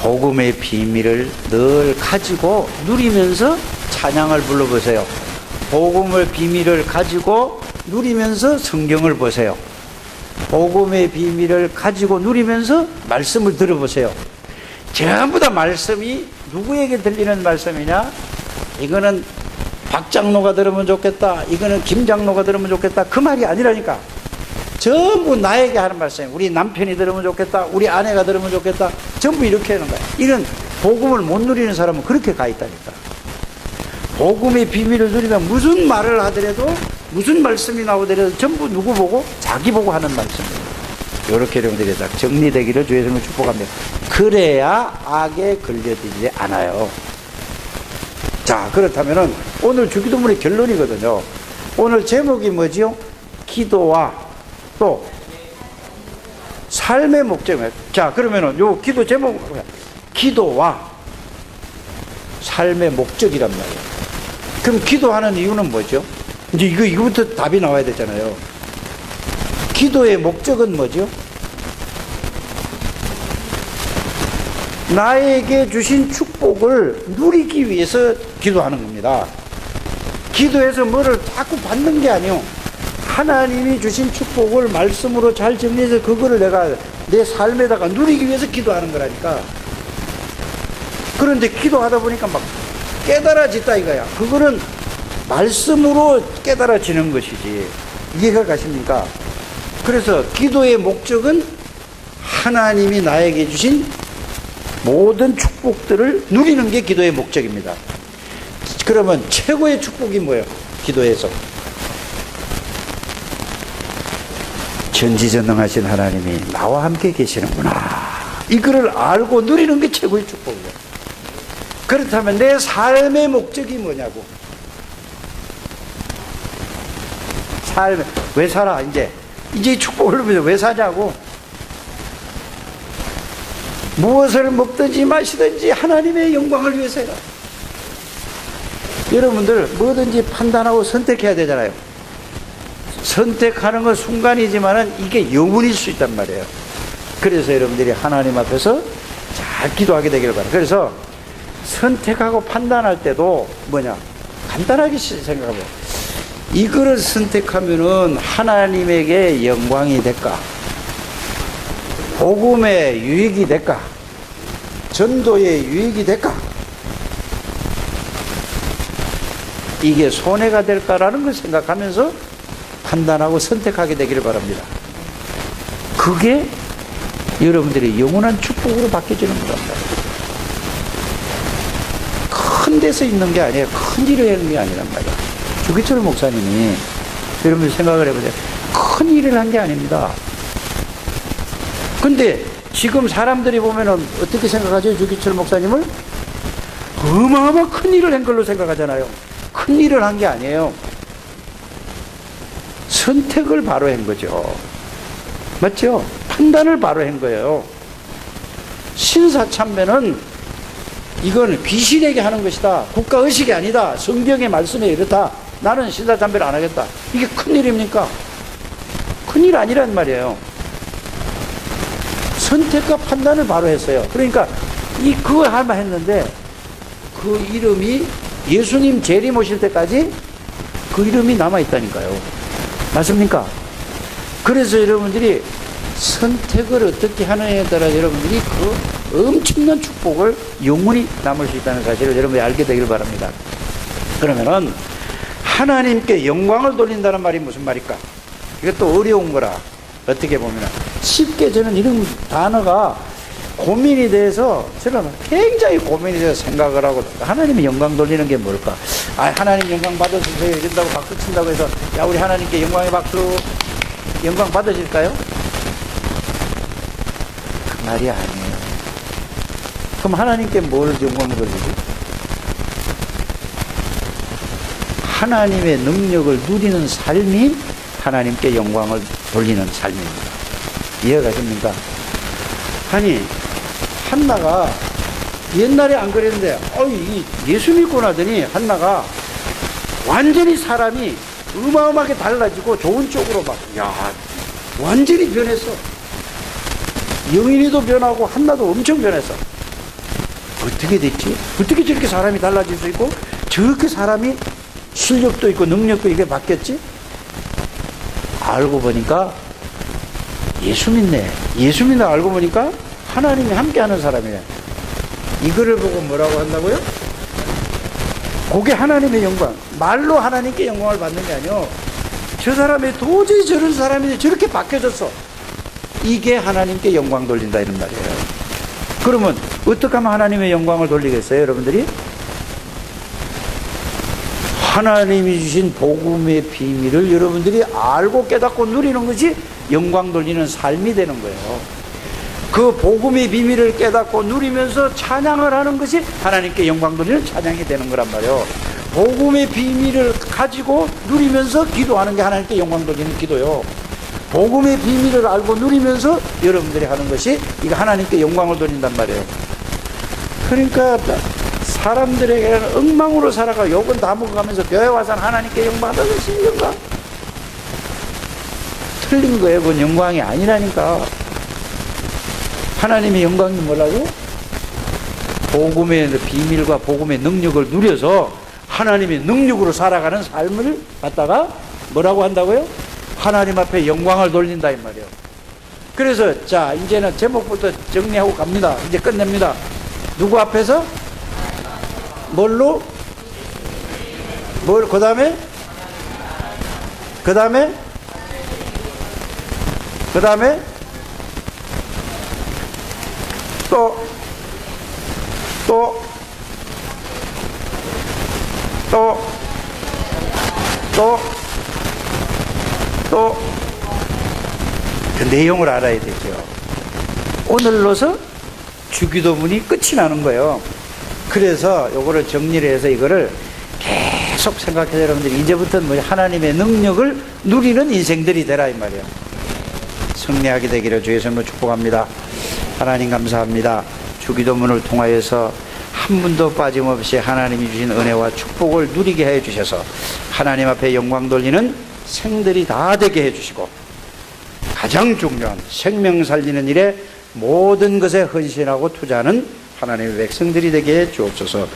복음의 비밀을 늘 가지고 누리면서 찬양을 불러보세요. 복음의 비밀을 가지고 누리면서 성경을 보세요. 복음의 비밀을 가지고 누리면서 말씀을 들어보세요. 전부 다 말씀이 누구에게 들리는 말씀이냐? 이거는 박 장로가 들으면 좋겠다, 이거는 김 장로가 들으면 좋겠다, 그 말이 아니라니까. 전부 나에게 하는 말씀이에요. 우리 남편이 들으면 좋겠다, 우리 아내가 들으면 좋겠다, 전부 이렇게 하는 거야. 이런 복음을 못 누리는 사람은 그렇게 가 있다니까. 복음의 비밀을 누리면 무슨 말을 하더라도, 무슨 말씀이 나오더라도 전부 누구 보고? 자기 보고 하는 말씀이에요. 이렇게 여러분들이 딱 정리되기를 주의 이름으로 축복합니다. 그래야 악에 걸려들지 않아요. 자, 그렇다면은 오늘 주기도문의 결론이거든요. 오늘 제목이 뭐지요? 기도와 또 삶의 목적이에요. 자, 그러면은 요 기도 제목, 기도와 삶의 목적이란 말이에요. 그럼 기도하는 이유는 뭐죠? 이제 이거부터 답이 나와야 되잖아요. 기도의 목적은 뭐죠? 나에게 주신 축복을 누리기 위해서 기도하는 겁니다. 기도해서 뭐를 자꾸 받는 게 아니요. 하나님이 주신 축복을 말씀으로 잘 정리해서 그거를 내가 내 삶에다가 누리기 위해서 기도하는 거라니까. 그런데 기도하다 보니까 막 깨달아졌다 이거야. 그거는 말씀으로 깨달아지는 것이지. 이해가 가십니까? 그래서 기도의 목적은 하나님이 나에게 주신 모든 축복들을 누리는 게 기도의 목적입니다. 그러면 최고의 축복이 뭐예요? 기도에서 전지전능하신 하나님이 나와 함께 계시는구나, 이거를 알고 누리는 게 최고의 축복이에요. 그렇다면 내 삶의 목적이 뭐냐고. 삶, 왜 살아? 이제 축복을 누리면서 왜 사냐고. 무엇을 먹든지 마시든지 하나님의 영광을 위해서 해라. 여러분들 뭐든지 판단하고 선택해야 되잖아요. 선택하는 건 순간이지만은 이게 영원일 수 있단 말이에요. 그래서 여러분들이 하나님 앞에서 잘 기도하게 되기를 바랍니다. 그래서 선택하고 판단할 때도 뭐냐, 간단하게 생각해보세요. 이거를 선택하면은 하나님에게 영광이 될까? 복음의 유익이 될까? 전도의 유익이 될까? 이게 손해가 될까라는 걸 생각하면서 판단하고 선택하게 되기를 바랍니다. 그게 여러분들이 영원한 축복으로 바뀌어지는 겁니다. 큰 데서 있는 게 아니에요. 큰 일을 하는 게 아니란 말이에요. 주기철 목사님이 여러분 생각을 해보세요. 큰 일을 한 게 아닙니다. 근데 지금 사람들이 보면은 어떻게 생각하죠? 주기철 목사님을 어마어마 큰 일을 한 걸로 생각하잖아요. 큰 일을 한 게 아니에요. 선택을 바로 한 거죠. 맞죠? 판단을 바로 한 거예요. 신사참배는 이건 귀신에게 하는 것이다, 국가의식이 아니다, 성경의 말씀에 이렇다, 나는 신사참배를 안 하겠다, 이게 큰일입니까? 큰일 아니란 말이에요. 선택과 판단을 바로 했어요. 그러니까 그거 할만 했는데 그 이름이 예수님 재림 오실 때까지 그 이름이 남아있다니까요. 맞습니까? 그래서 여러분들이 선택을 어떻게 하느냐에 따라 여러분들이 그 엄청난 축복을 영원히 남을 수 있다는 사실을 여러분이 알게 되기를 바랍니다. 그러면은 하나님께 영광을 돌린다는 말이 무슨 말일까? 이것도 어려운 거라. 어떻게 보면 쉽게 저는 이런 단어가 고민이 돼서 저는 굉장히 고민이 돼서 생각을 하고, 하나님이 영광 돌리는 게 뭘까? 하나님 영광 받아주세요 이런다고 박수 친다고 해서 야 우리 하나님께 영광의 박수, 영광 받으실까요? 그 말이 아니에요. 그럼 하나님께 뭘 영광을 돌리지? 하나님의 능력을 누리는 삶이 하나님께 영광을 돌리는 삶입니다. 이해가 가십니까? 아니 한나가 옛날에 안 그랬는데 예수 믿고 나더니 한나가 완전히 사람이 어마어마하게 달라지고 좋은 쪽으로 완전히 변했어. 영인이도 변하고 한나도 엄청 변했어. 어떻게 됐지? 어떻게 저렇게 사람이 달라질 수 있고 저렇게 사람이 실력도 있고 능력도 이게 바뀌었지? 알고 보니까 예수 믿네. 예수 믿네. 알고 보니까 하나님이 함께하는 사람이네. 이거를 보고 뭐라고 한다고요? 그게 하나님의 영광. 말로 하나님께 영광을 받는 게 아니요, 저 사람이 도저히 저런 사람이 저렇게 바뀌어졌어. 이게 하나님께 영광 돌린다 이런 말이에요. 그러면 어떻게 하면 하나님의 영광을 돌리겠어요, 여러분들이? 하나님이 주신 복음의 비밀을 여러분들이 알고 깨닫고 누리는 것이 영광 돌리는 삶이 되는 거예요. 그 복음의 비밀을 깨닫고 누리면서 찬양을 하는 것이 하나님께 영광 돌리는 찬양이 되는 거란 말이에요. 복음의 비밀을 가지고 누리면서 기도하는 게 하나님께 영광 돌리는 기도요. 복음의 비밀을 알고 누리면서 여러분들이 하는 것이 이거 하나님께 영광을 돌린단 말이에요. 그러니까 사람들에게는 엉망으로 살아가 욕은 다 먹어가면서 교회 와서는 하나님께 영광한다. 그것이 영광? 틀린 거예요. 그건 영광이 아니라니까. 하나님의 영광이 뭐라고? 복음의 비밀과 복음의 능력을 누려서 하나님의 능력으로 살아가는 삶을 갖다가 뭐라고 한다고요? 하나님 앞에 영광을 돌린다 이 말이에요. 그래서 자, 이제는 제목부터 정리하고 갑니다. 이제 끝냅니다. 누구 앞에서? 뭘로? 그 다음에? 그 다음에? 그 다음에? 그 내용을 알아야 되죠. 오늘로서 주기도문이 끝이 나는 거예요. 그래서 요거를 정리를 해서 이거를 계속 생각해서 여러분들이 이제부터는 뭐 하나님의 능력을 누리는 인생들이 되라 이 말이에요. 승리하게 되기를 주의 이름으로 축복합니다. 하나님 감사합니다. 주기도문을 통하여서 한 분도 빠짐없이 하나님이 주신 은혜와 축복을 누리게 해 주셔서 하나님 앞에 영광 돌리는 생들이 다 되게 해 주시고 가장 중요한 생명 살리는 일에 모든 것에 헌신하고 투자하는 하나님의 백성들이 되게 해 주옵소서.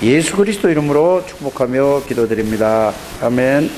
예수 그리스도 이름으로 축복하며 기도드립니다. 아멘.